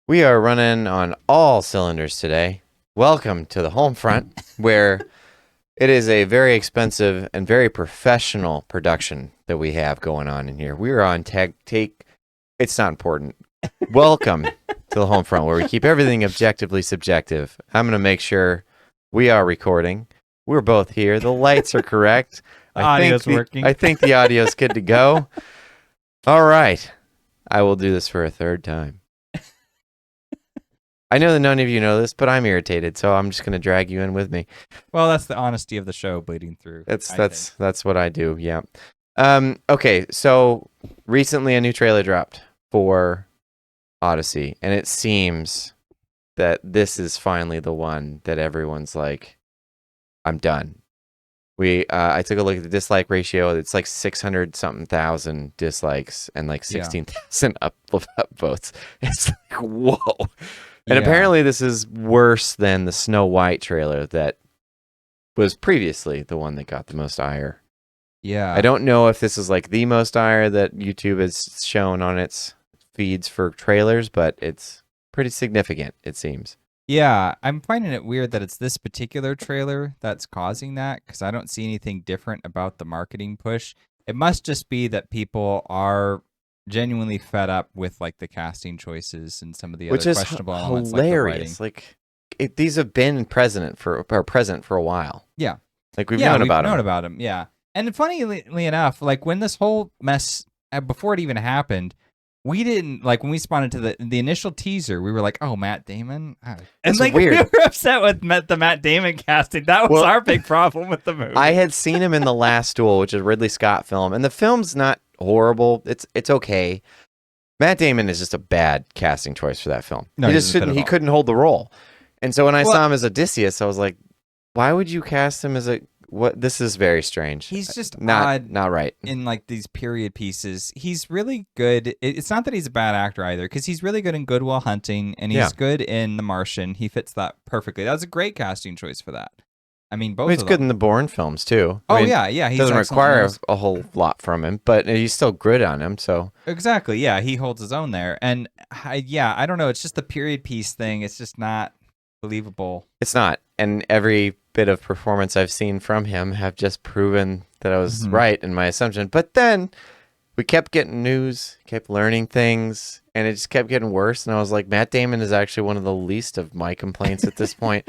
We are running on all cylinders today. Welcome to the HolmFront, where it is a very expensive and very professional production that we have going on in here. We are on take. It's not important. Welcome to the HolmFront, where we keep everything objectively subjective. I'm going to make sure we are recording. We're both here. The lights are correct. Audio's working. I think the audio's good to go. All right. I will do this for a third time. I know that none of you know this, but I'm irritated, so I'm just going to drag you in with me. Well, that's the honesty of the show bleeding through. That's what I do. Yeah. Okay. So recently, a new trailer dropped for Odyssey, and it seems that this is finally the one that everyone's like, "I'm done." I took a look at the dislike ratio. It's like 600 something thousand dislikes and like 16,000 upvotes. It's like, whoa. And apparently this is worse than the Snow White trailer that was previously the one that got the most ire. Yeah. I don't know if this is like the most ire that YouTube has shown on its feeds for trailers, but it's pretty significant, it seems. Yeah, I'm finding it weird that it's this particular trailer that's causing that, because I don't see anything different about the marketing push. It must just be that people are genuinely fed up with like the casting choices and some of the other questionable elements. Hilarious. These have been present for a while. Yeah, like we've known about them. Yeah, and funnily enough, like when this whole mess before it even happened, we didn't like when we responded to the initial teaser. We were like, "Oh, Matt Damon," and like weird. We were upset with the Matt Damon casting. That was our big problem with the movie. I had seen him in The Last Duel, which is a Ridley Scott film, and the film's not horrible. It's okay. Matt Damon is just a bad casting choice for that film. No, he couldn't hold the role. And so when I saw him as Odysseus, I was like, "Why would you cast him as a?" What? This is very strange. He's just not right in like these period pieces. He's really good. It's not that he's a bad actor either, because he's really good in Good Will Hunting, and he's good in The Martian. He fits that perfectly. That was a great casting choice for that. I mean, both. He's good in the Bourne films too. I mean, yeah. He doesn't require a whole lot from him, but he's still good on him. So exactly, yeah, he holds his own there. And I don't know. It's just the period piece thing. It's just not believable. It's not, and every bit of performance I've seen from him have just proven that I was right in my assumption. But then we kept getting news, kept learning things, and it just kept getting worse. And I was like, Matt Damon is actually one of the least of my complaints at this point.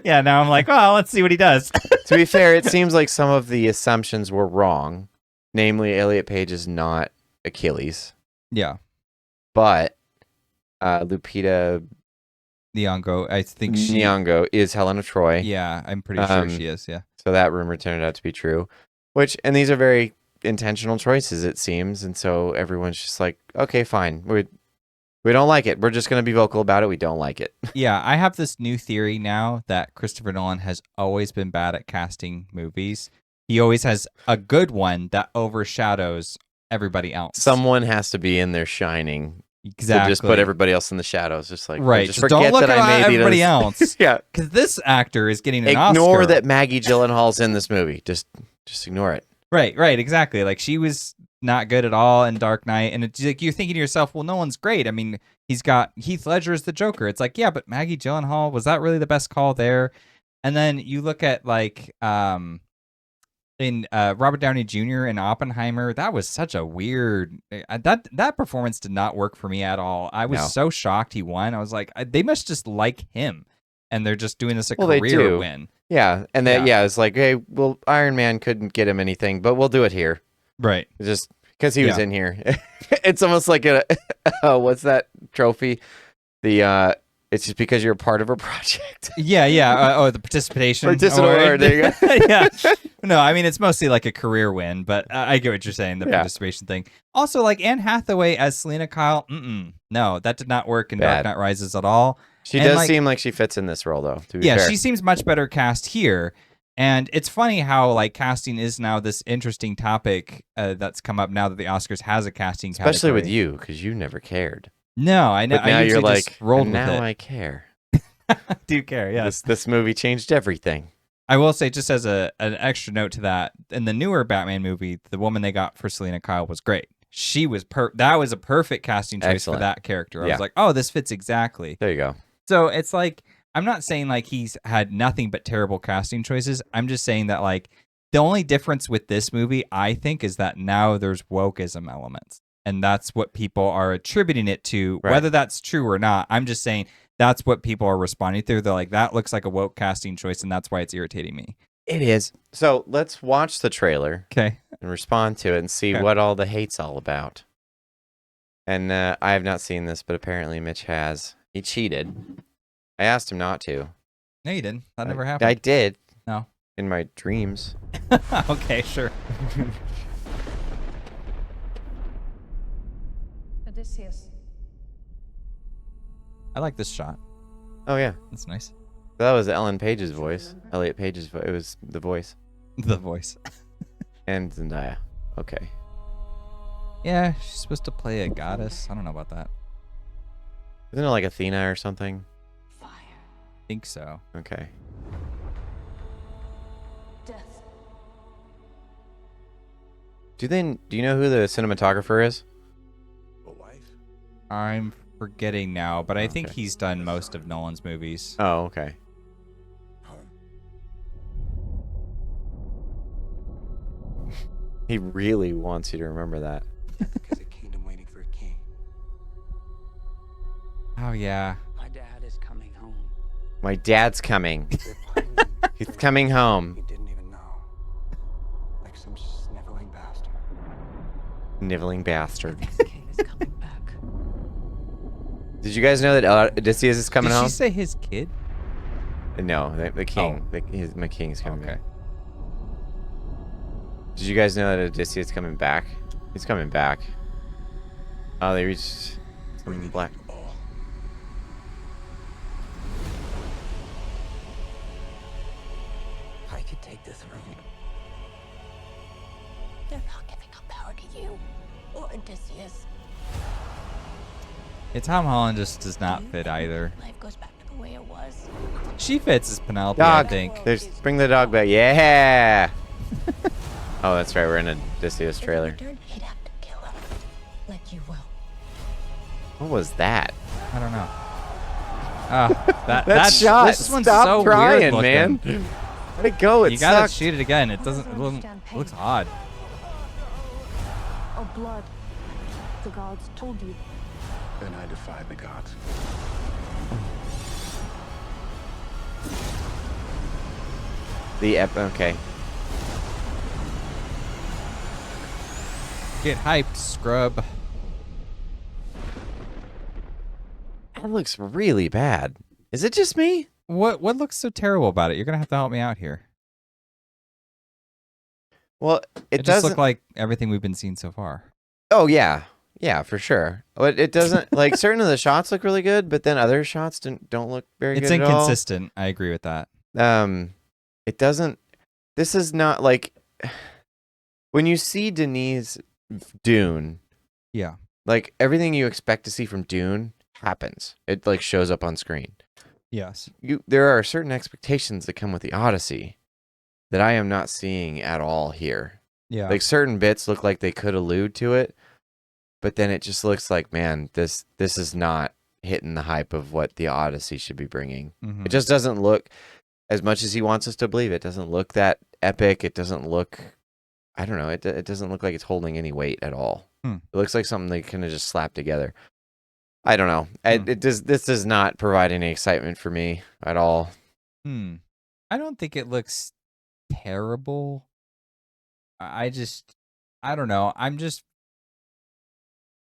Yeah, now I'm like, well, let's see what he does. To be fair, it seems like some of the assumptions were wrong. Namely, Elliot Page is not Achilles. Yeah. But Lupita Nyong'o, I think Nyong'o is Helen of Troy. Yeah, I'm pretty sure she is, yeah. So that rumor turned out to be true. And these are very intentional choices, it seems. And so everyone's just like, okay, fine. We don't like it. We're just going to be vocal about it. We don't like it. Yeah, I have this new theory now that Christopher Nolan has always been bad at casting movies. He always has a good one that overshadows everybody else. Someone has to be in there shining. Exactly. So just put everybody else in the shadows. Just like, right. Just don't forget look that I made everybody else. Yeah. Because this actor is getting an Oscar. Ignore that Maggie Gyllenhaal's in this movie. Just ignore it. Right, exactly. Like, she was not good at all in Dark Knight. And it's like, you're thinking to yourself, well, Nolan's great. I mean, he's got Heath Ledger as the Joker. It's like, yeah, but Maggie Gyllenhaal, was that really the best call there? And then you look at, like, in Robert Downey Jr. in Oppenheimer, that was such a weird... That performance did not work for me at all. I was so shocked he won. I was like, they must just like him. And they're just doing this career win. Yeah, and it's like, hey, well, Iron Man couldn't get him anything, but we'll do it here. Right. Just because he was in here. It's almost like what's that trophy? It's just because you're a part of a project. Yeah. The participation award. There you go. Yeah. No, I mean, it's mostly like a career win, but I get what you're saying, the participation thing. Also, like Anne Hathaway as Selena Kyle, no, that did not work in Dark Knight Rises at all. She does seem like she fits in this role, though, to be fair. She seems much better cast here. And it's funny how like casting is now this interesting topic that's come up now that the Oscars has a casting category. Especially with you, because you never cared. No, I know. But now you're like, rolled with now it. I care. I do care, yes. This movie changed everything. I will say, just as an extra note to that, in the newer Batman movie, the woman they got for Selena Kyle was great. she was that was a perfect casting choice Excellent. for that character. I Yeah. was like, oh, this fits exactly. There you go. So it's like, I'm not saying like he's had nothing but terrible casting choices. I'm just saying that like the only difference with this movie, I think, is that now there's wokeism elements. And that's what people are attributing it to, Right. whether that's true or not. I'm just saying that's what people are responding to. They're like, that looks like a woke casting choice, and that's why it's irritating me. It is. So let's watch the trailer Okay. and respond to it and see Okay. what all the hate's all about. And I have not seen this, but apparently Mitch has. He cheated. I asked him not to. No, you didn't. That never I happened. did. No. In my dreams. Okay, sure. Odysseus. I like this shot. Oh, yeah. That's nice. That was Ellen Page's voice. Elliot Page's voice. It was the voice. The voice. And Zendaya. Okay. Yeah, she's supposed to play a goddess. I don't know about that. Isn't it like Athena or something? Fire. I think so. Okay. Death. Do you know who the cinematographer is? I'm forgetting now, but I think Okay. he's done most of Nolan's movies. Oh, okay. He really wants you to remember that. Because a kingdom waiting for a king. Oh, yeah. My dad is coming home. My dad's coming. They're planning. He's coming home. He didn't even know. Like some sniveling bastard. Niveling bastard. This king is coming back. Did you guys know that Odysseus is coming Did home? she say his kid? No, the king. My king's coming Okay. back. Did you guys know that Odysseus is coming back? He's coming back. Oh, they reached something black. I could take the throne. They're not giving up power to you or Odysseus. Yeah, Tom Holland just does not fit either. Life goes back to the way it was. She fits as Penelope, I Dog. think. Bring the dog back. Yeah. Oh, that's right. We're in a Odysseus If he trailer. returned, he'd have to kill him. Like you will. What was that? I don't know. Ah, That shot. This one's Stop so trying, weird man. looking. Let it go. It You gotta sucked. shoot it again. It doesn't. Those It understand pain. looks odd. Or blood. The gods told you. Then I defied the gods. Okay. Get hyped, scrub. That looks really bad. Is it just me? What looks so terrible about it? You're gonna have to help me out here. Well, It just doesn't looked like everything we've been seeing so far. Oh yeah, yeah, for sure. But it doesn't like certain of the shots look really good, but then other shots don't look very It's good at all. inconsistent. I agree with that. It doesn't. This is not like when you see Denise Dune. Yeah. Like everything you expect to see from Dune happens. It like shows up on screen. Yes. There are certain expectations that come with the Odyssey that I am not seeing at all here. Yeah. Like certain bits look like they could allude to it, but then it just looks like, man, this is not hitting the hype of what the Odyssey should be bringing. Mhm. It just doesn't look, as much as he wants us to believe, it doesn't look that epic. It doesn't look, I don't know, it doesn't look like it's holding any weight at all. Hmm. It looks like something they kind of just slapped together. I don't know. Hmm. This does not provide any excitement for me at all. I don't think it looks terrible. I don't know.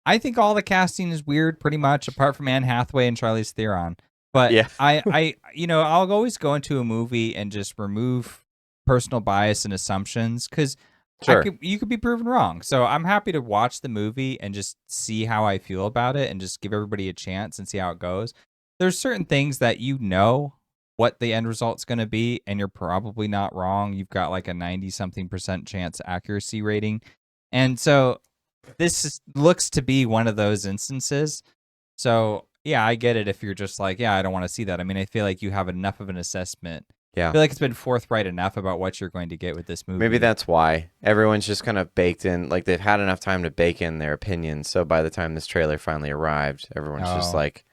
I think all the casting is weird, pretty much, apart from Anne Hathaway and Charlize Theron. But Yeah. I'll always go into a movie and just remove personal bias and assumptions because Sure. you could be proven wrong. So I'm happy to watch the movie and just see how I feel about it and just give everybody a chance and see how it goes. There's certain things that you know what the end result's going to be, and you're probably not wrong. You've got like a 90-something% chance accuracy rating. And so looks to be one of those instances. So, yeah, I get it if you're just like, yeah, I don't want to see that. I mean, I feel like you have enough of an assessment Yeah. I feel like it's been forthright enough about what you're going to get with this movie. Maybe that's why everyone's just kind of baked in, like they've had enough time to bake in their opinions. So by the time this trailer finally arrived, everyone's just Oh. like,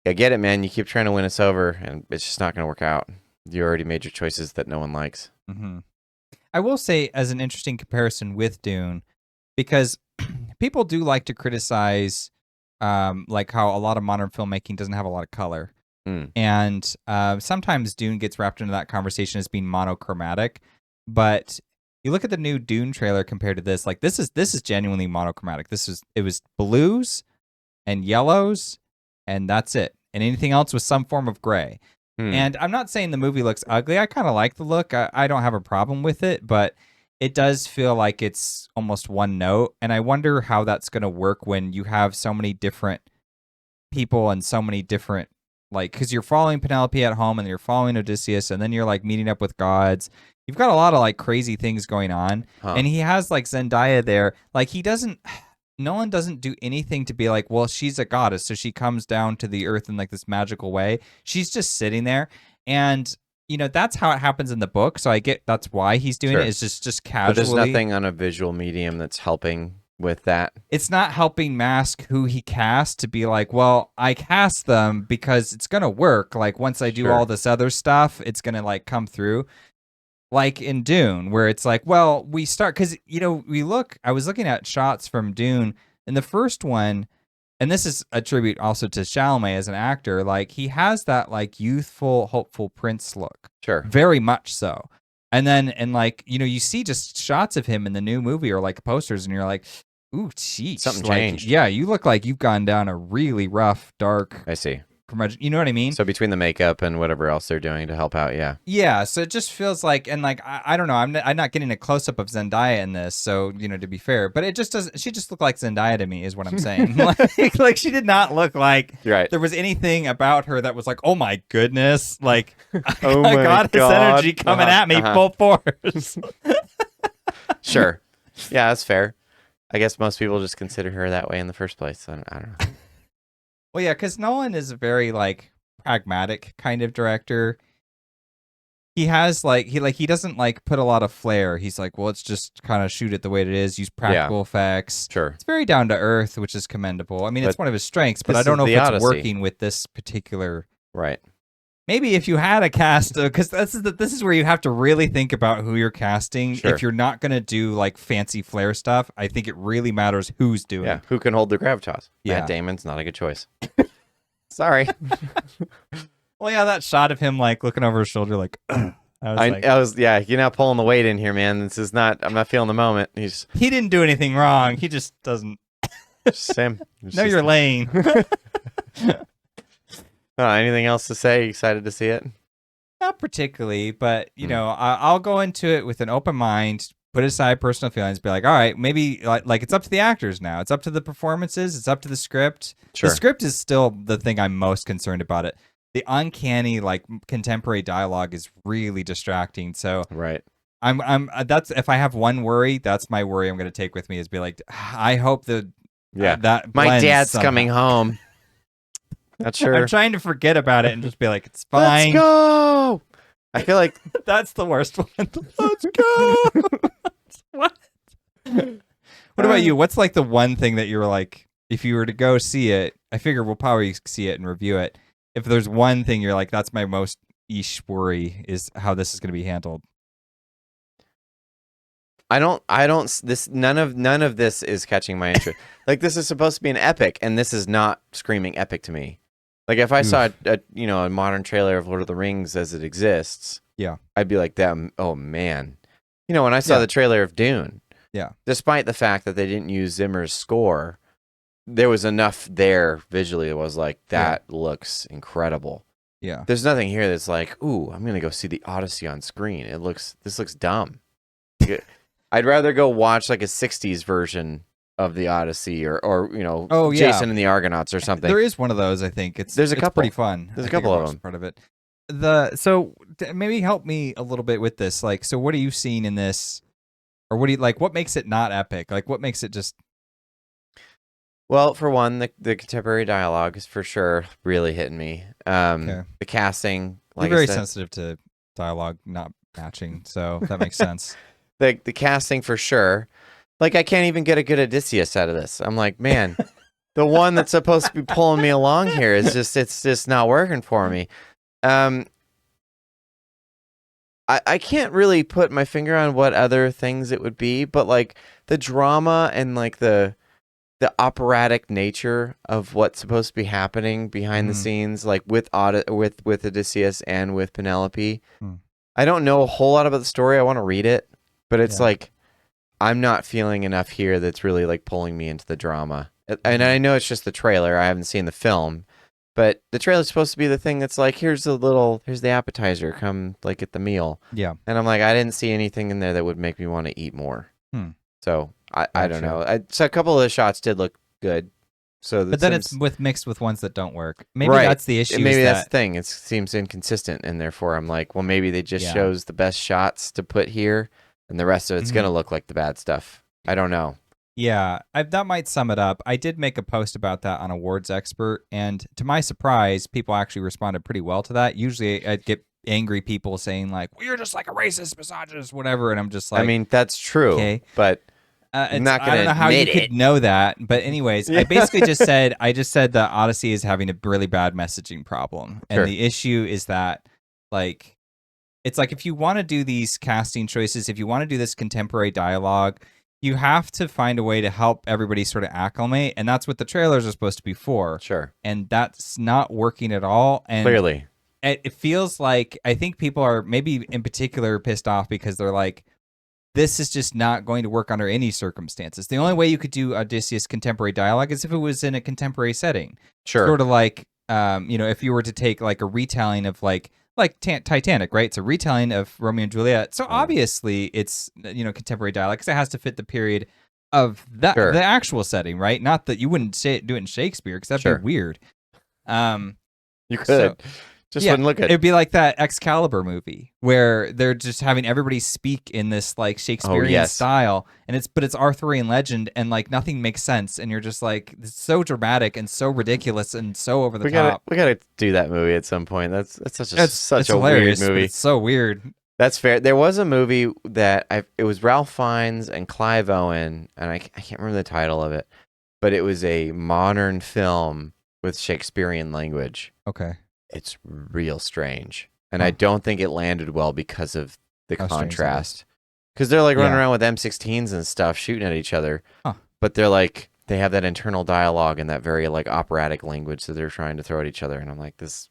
I get it, man. You keep trying to win us over, and it's just not going to work out. You already made your choices that no one likes. Mm-hmm. I will say, as an interesting comparison with Dune, because people do like to criticize, like how a lot of modern filmmaking doesn't have a lot of color, and sometimes Dune gets wrapped into that conversation as being monochromatic. But you look at the new Dune trailer compared to this, like this is genuinely monochromatic. It was blues and yellows, and that's it. And anything else was some form of gray. And I'm not saying the movie looks ugly. I kind of like the look. I don't have a problem with it, but it does feel like it's almost one note. And I wonder how that's going to work when you have so many different people and so many different, like, because you're following Penelope at home and you're following Odysseus and then you're like meeting up with gods. You've got a lot of like crazy things going on. And he has like Zendaya there. Like Nolan doesn't do anything to be like, well, she's a goddess, so she comes down to the earth in like this magical way. She's just sitting there, and that's how it happens in the book. So I get that's why he's doing it. It's just casually. But there's nothing on a visual medium that's helping with that. It's not helping mask who he cast to be like, well, I cast them because it's gonna work. Like once I do all this other stuff, it's gonna like come through. Like in Dune, where it's like, well, we start because I was looking at shots from Dune, and the first one, and this is a tribute also to Chalamet as an actor. Like he has that like youthful, hopeful prince look, very much so. And then you see just shots of him in the new movie or like posters, and you're like, ooh, geez, something like, changed. Yeah, you look like you've gone down a really rough, dark. I see. You know what I mean? So between the makeup and whatever else they're doing to help out, yeah. Yeah, so it just feels like, and like I don't know, I'm not getting a close up of Zendaya in this, so to be fair, but it just doesn't. She just looked like Zendaya to me, is what I'm saying. like she did not look like there was anything about her that was like, oh my goodness, like oh I my got this energy coming at me full force. Sure, yeah, that's fair. I guess most people just consider her that way in the first place. I don't know. Well, yeah, because Nolan is a very like pragmatic kind of director. He has he doesn't like put a lot of flair. He's like, well, let's just kind of shoot it the way it is. Use practical effects. Sure, it's very down to earth, which is commendable. I mean, it's one of his strengths, but I don't know if it's working with this particular. Right. Maybe if you had a cast, because this is where you have to really think about who you're casting. Sure. If you're not going to do like fancy flair stuff, I think it really matters who's doing. Yeah, who can hold the gravitas? Yeah, Matt Damon's not a good choice. Sorry. Well, yeah, that shot of him like looking over his shoulder, like I was you're not pulling the weight in here, man. This is not. I'm not feeling the moment. He didn't do anything wrong. He just doesn't. Sam, you're laying. Anything else to say? Excited to see it? Not particularly, but I'll go into it with an open mind, put aside personal feelings, be like, all right, maybe like it's up to the actors now. It's up to the performances. It's up to the script. Sure. The script is still the thing I'm most concerned about. It. The uncanny like contemporary dialogue is really distracting. So right. That's if I have one worry, that's my worry. I'm going to take with me is be like, I hope that my dad's somehow. Coming home. Not sure. I'm trying to forget about it and just be like, it's fine. Let's go. I feel like that's the worst one. Let's go. What? What about you? What's like the one thing that you're like, if you were to go see it, I figure we'll probably see it and review it. If there's one thing you're like, that's my most worry is how this is going to be handled. none of this is catching my interest. Like this is supposed to be an epic, and this is not screaming epic to me. Like if I saw a modern trailer of Lord of the Rings as it exists, I'd be like, "That oh man." When I saw the trailer of Dune, despite the fact that they didn't use Zimmer's score, there was enough there visually that was like, that looks incredible. Yeah. There's nothing here that's like, "Ooh, I'm going to go see the Odyssey on screen." This looks dumb. I'd rather go watch like a 60s version of the Odyssey or Jason and the Argonauts or something. There is one of those, I think. It's pretty fun. There's a couple of them. Part of it. Maybe help me a little bit with this. Like, so what are you seeing in this? Or what do you like? What makes it not epic? Like, what makes it just? Well, for one, the contemporary dialogue is for sure really hitting me. The casting, like, you're very sensitive to dialogue not matching, so that makes sense. The casting for sure. Like I can't even get a good Odysseus out of this. I'm like, man, the one that's supposed to be pulling me along here is it's just not working for me. I can't really put my finger on what other things it would be, but like the drama and like the operatic nature of what's supposed to be happening behind the scenes, like with Odysseus and with Penelope. I don't know a whole lot about the story. I want to read it, but it's like I'm not feeling enough here that's really like pulling me into the drama. And I know it's just the trailer. I haven't seen the film. But the trailer's supposed to be the thing that's like, here's the appetizer, come like get the meal. Yeah. And I'm like, I didn't see anything in there that would make me want to eat more. So I don't know. So a couple of the shots did look good. So but then it's mixed with ones that don't work. Maybe that's the issue. Maybe that's the thing. It seems inconsistent, and therefore I'm like, well, maybe they just shows the best shots to put here, and the rest of it's gonna look like the bad stuff. I don't know. Yeah, that might sum it up. I did make a post about that on Awards Expert, and to my surprise, people actually responded pretty well to that. Usually I'd get angry people saying like, well, you're just like a racist, misogynist, whatever, and I'm just like... I mean, that's true, but I'm not going to I don't know how you could know that, but anyways, I basically just said that Odyssey is having a really bad messaging problem, and the issue is that, like, it's like if you want to do these casting choices, if you want to do this contemporary dialogue, you have to find a way to help everybody sort of acclimate, and that's what the trailers are supposed to be for. Sure. And that's not working at all. And clearly. It feels like, I think people are maybe in particular pissed off because they're like, this is just not going to work under any circumstances. The only way you could do Odysseus contemporary dialogue is if it was in a contemporary setting. Sure. Sort of like, if you were to take like a retelling of like Titanic, right? It's a retelling of Romeo and Juliet. So obviously it's, contemporary dialogue because it has to fit the period of that the actual setting, right? Not that you wouldn't do it in Shakespeare because that'd be weird. You could. Just wouldn't look at it. It'd be like that Excalibur movie where they're just having everybody speak in this like Shakespearean style, and it's Arthurian legend, and like nothing makes sense, and you're just like, it's so dramatic and so ridiculous and so over the top. We gotta do that movie at some point. That's such a weird movie. It's so weird. That's fair. There was a movie that it was Ralph Fiennes and Clive Owen, and I can't remember the title of it, but it was a modern film with Shakespearean language. Okay. It's real strange, and I don't think it landed well because of the contrast. Because they're like running around with M16s and stuff, shooting at each other, but they're like they have that internal dialogue and that very like operatic language that they're trying to throw at each other, and I'm like, what's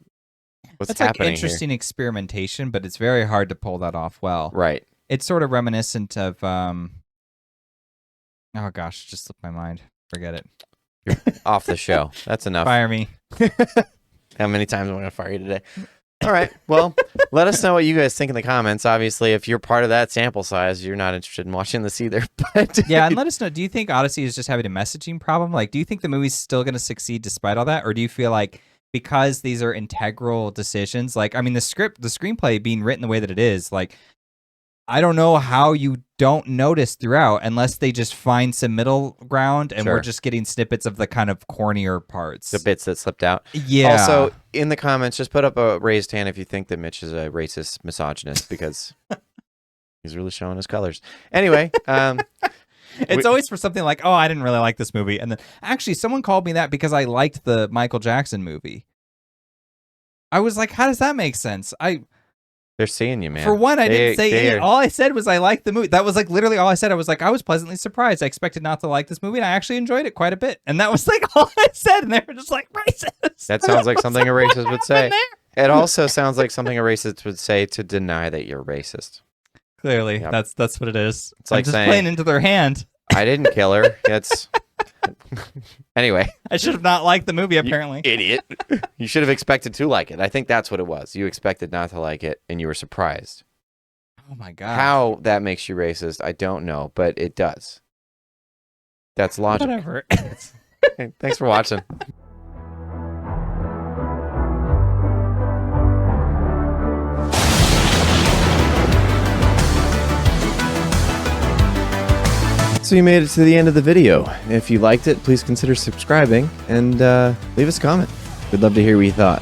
That's happening like interesting experimentation, but it's very hard to pull that off well. Right. It's sort of reminiscent of oh gosh, just slipped my mind. Forget it. You're off the show. That's enough. Fire me. How many times am I going to fire you today? All right. Well, let us know what you guys think in the comments. Obviously, if you're part of that sample size, you're not interested in watching this either. But yeah, and let us know. Do you think Odyssey is just having a messaging problem? Like, do you think the movie's still going to succeed despite all that? Or do you feel like because these are integral decisions, like, I mean, the screenplay being written the way that it is, like, I don't know how you don't notice throughout unless they just find some middle ground and we're just getting snippets of the kind of cornier parts. The bits that slipped out. Yeah. Also, in the comments, just put up a raised hand if you think that Mitch is a racist misogynist because he's really showing his colors. Anyway. It's always for something like, oh, I didn't really like this movie. And then actually someone called me that because I liked the Michael Jackson movie. I was like, how does that make sense? They're seeing you, man. For one, I didn't say it. All I said was I liked the movie. That was like literally all I said. I was like, I was pleasantly surprised. I expected not to like this movie, and I actually enjoyed it quite a bit. And that was like all I said, and they were just like, racist. That sounds like something a racist would say. It also sounds like something a racist would say to deny that you're racist. Clearly, that's what it is. It's like I'm just saying, playing into their hand. I didn't kill her. It's anyway. I should have not liked the movie, apparently. You idiot. You should have expected to like it. I think that's what it was. You expected not to like it, and you were surprised. Oh, my God. How that makes you racist, I don't know, but it does. That's logic. Whatever. Thanks for watching. So you made it to the end of the video. If you liked it, please consider subscribing and leave us a comment. We'd love to hear what you thought.